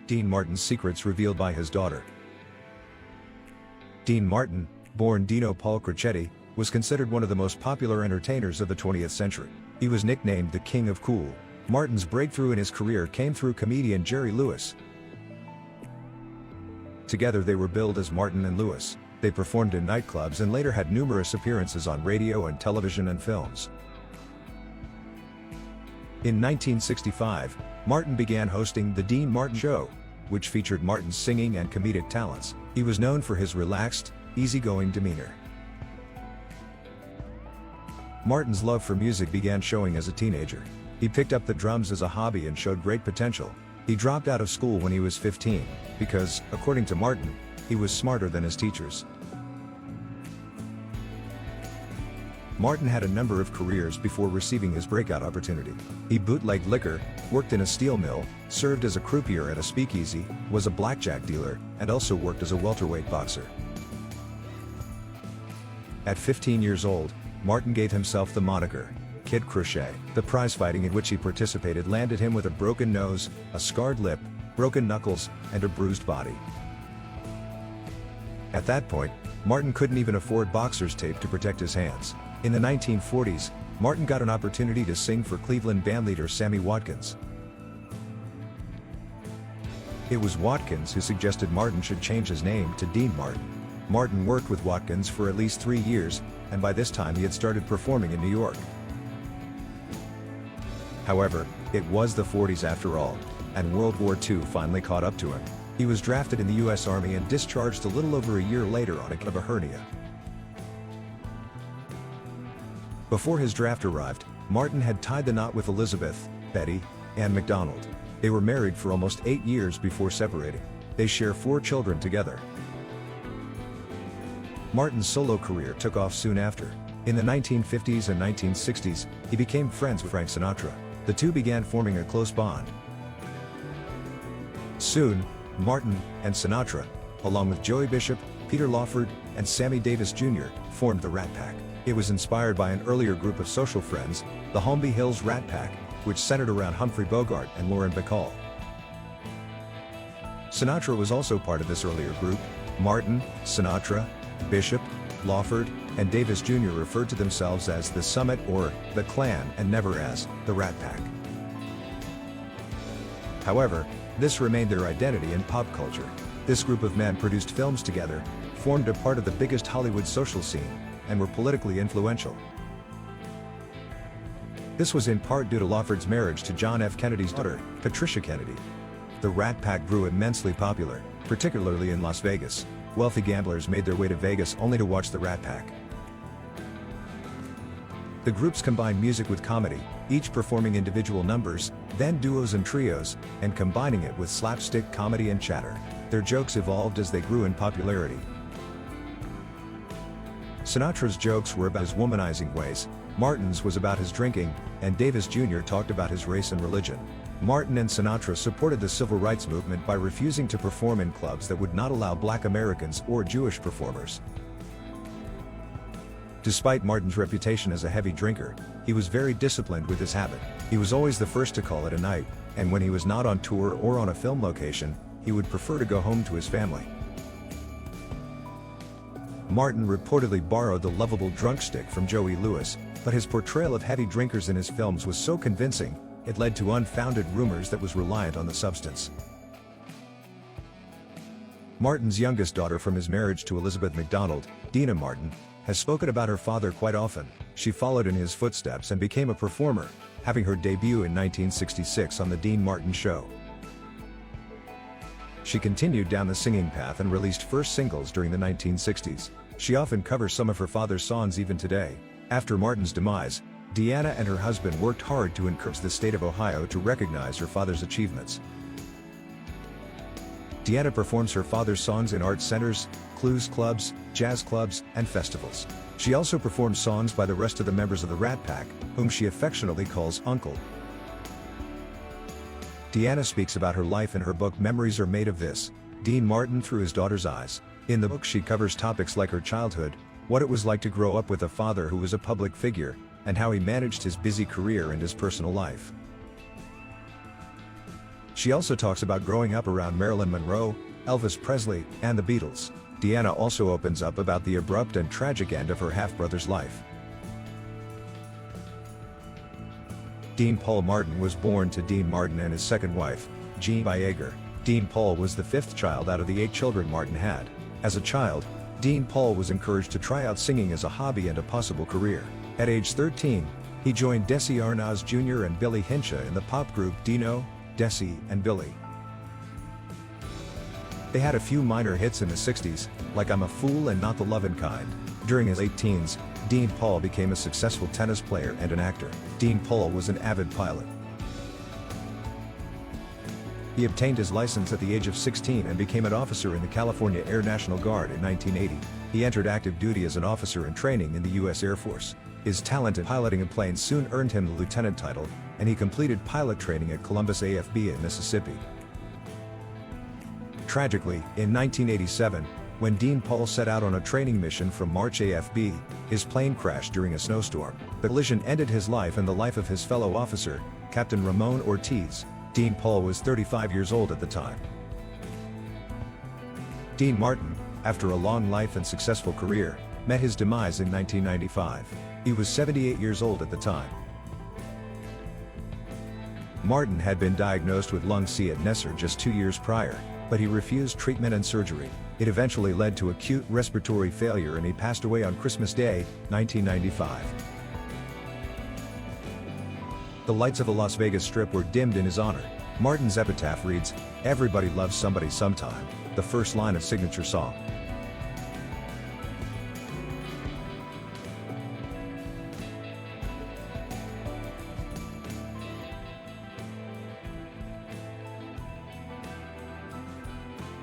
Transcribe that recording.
Dean Martin's secrets revealed by his daughter. Dean Martin, born Dino Paul Crocetti, was considered one of the most popular entertainers of the 20th century. He was nicknamed the King of Cool. Martin's breakthrough in his career came through comedian Jerry Lewis. Together they were billed as Martin and Lewis. They performed in nightclubs and later had numerous appearances on radio and television and films. In 1965, Martin began hosting The Dean Martin Show, which featured Martin's singing and comedic talents. He was known for his relaxed, easygoing demeanor. Martin's love for music began showing as a teenager. He picked up the drums as a hobby and showed great potential. He dropped out of school when he was 15, because, according to Martin, he was smarter than his teachers. Martin had a number of careers before receiving his breakout opportunity. He bootlegged liquor, worked in a steel mill, served as a croupier at a speakeasy, was a blackjack dealer, and also worked as a welterweight boxer. At 15 years old, Martin gave himself the moniker, Kid Crochet. The prize-fighting in which he participated landed him with a broken nose, a scarred lip, broken knuckles, and a bruised body. At that point, Martin couldn't even afford boxer's tape to protect his hands. In the 1940s, Martin got an opportunity to sing for Cleveland bandleader Sammy Watkins. It was Watkins who suggested Martin should change his name to Dean Martin. Martin worked with Watkins for at least 3 years, and by this time he had started performing in New York. However, it was the 40s after all, and World War II finally caught up to him. He was drafted in the U.S. Army and discharged a little over a year later on account of a hernia. Before his draft arrived, Martin had tied the knot with Elizabeth, Betty, Ann McDonald. They were married for almost 8 years before separating. They share 4 children together. Martin's solo career took off soon after. In the 1950s and 1960s, he became friends with Frank Sinatra. The two began forming a close bond. Soon, Martin and Sinatra, along with Joey Bishop, Peter Lawford, and Sammy Davis Jr., formed the Rat Pack. It was inspired by an earlier group of social friends, the Holmby Hills Rat Pack, which centered around Humphrey Bogart and Lauren Bacall. Sinatra was also part of this earlier group. Martin, Sinatra, Bishop, Lawford, and Davis Jr. referred to themselves as the Summit or the Clan and never as the Rat Pack. However, this remained their identity in pop culture. This group of men produced films together, formed a part of the biggest Hollywood social scene, and were politically influential. This was in part due to Lawford's marriage to John F. Kennedy's daughter, Patricia Kennedy. The Rat Pack grew immensely popular, particularly in Las Vegas. Wealthy gamblers made their way to Vegas only to watch the Rat Pack. The groups combined music with comedy, each performing individual numbers, then duos and trios, and combining it with slapstick comedy and chatter. Their jokes evolved as they grew in popularity. Sinatra's jokes were about his womanizing ways, Martin's was about his drinking, and Davis Jr. talked about his race and religion. Martin and Sinatra supported the civil rights movement by refusing to perform in clubs that would not allow Black Americans or Jewish performers. Despite Martin's reputation as a heavy drinker, he was very disciplined with his habit. He was always the first to call it a night, and when he was not on tour or on a film location, he would prefer to go home to his family. Martin reportedly borrowed the lovable drunk stick from Joey Lewis, but his portrayal of heavy drinkers in his films was so convincing, it led to unfounded rumors that was reliant on the substance. Martin's youngest daughter from his marriage to Elizabeth McDonald, Dina Martin, has spoken about her father quite often. She followed in his footsteps and became a performer, having her debut in 1966 on The Dean Martin Show. She continued down the singing path and released first singles during the 1960s. She often covers some of her father's songs even today. After Martin's demise, Deanna and her husband worked hard to encourage the state of Ohio to recognize her father's achievements. Deanna performs her father's songs in art centers, blues clubs, jazz clubs, and festivals. She also performs songs by the rest of the members of the Rat Pack, whom she affectionately calls Uncle. Deanna speaks about her life in her book Memories Are Made of This, Dean Martin Through His Daughter's Eyes. In the book she covers topics like her childhood, what it was like to grow up with a father who was a public figure, and how he managed his busy career and his personal life. She also talks about growing up around Marilyn Monroe, Elvis Presley, and the Beatles. Deanna also opens up about the abrupt and tragic end of her half-brother's life. Dean Paul Martin was born to Dean Martin and his second wife, Jean Bieger. Dean Paul was the fifth child out of the 8 children Martin had. As a child, Dean Paul was encouraged to try out singing as a hobby and a possible career. At age 13, he joined Desi Arnaz Jr. and Billy Hinshaw in the pop group Dino, Desi, and Billy. They had a few minor hits in the 60s, like I'm a Fool and Not the Lovin' Kind. During his late teens, Dean Paul became a successful tennis player and an actor. Dean Paul was an avid pilot. He obtained his license at the age of 16 and became an officer in the California Air National Guard in 1980. He entered active duty as an officer in training in the U.S. Air Force. His talent in piloting a plane soon earned him the lieutenant title, and he completed pilot training at Columbus AFB in Mississippi. Tragically, in 1987, when Dean Paul set out on a training mission from March AFB, his plane crashed during a snowstorm. The collision ended his life and the life of his fellow officer, Captain Ramon Ortiz. Dean Paul was 35 years old at the time. Dean Martin, after a long life and successful career, met his demise in 1995. He was 78 years old at the time. Martin had been diagnosed with lung cancer just 2 years prior, but he refused treatment and surgery. It eventually led to acute respiratory failure and he passed away on Christmas Day, 1995. The lights of the Las Vegas Strip were dimmed in his honor. Martin's epitaph reads, "Everybody loves somebody sometime," the first line of signature song.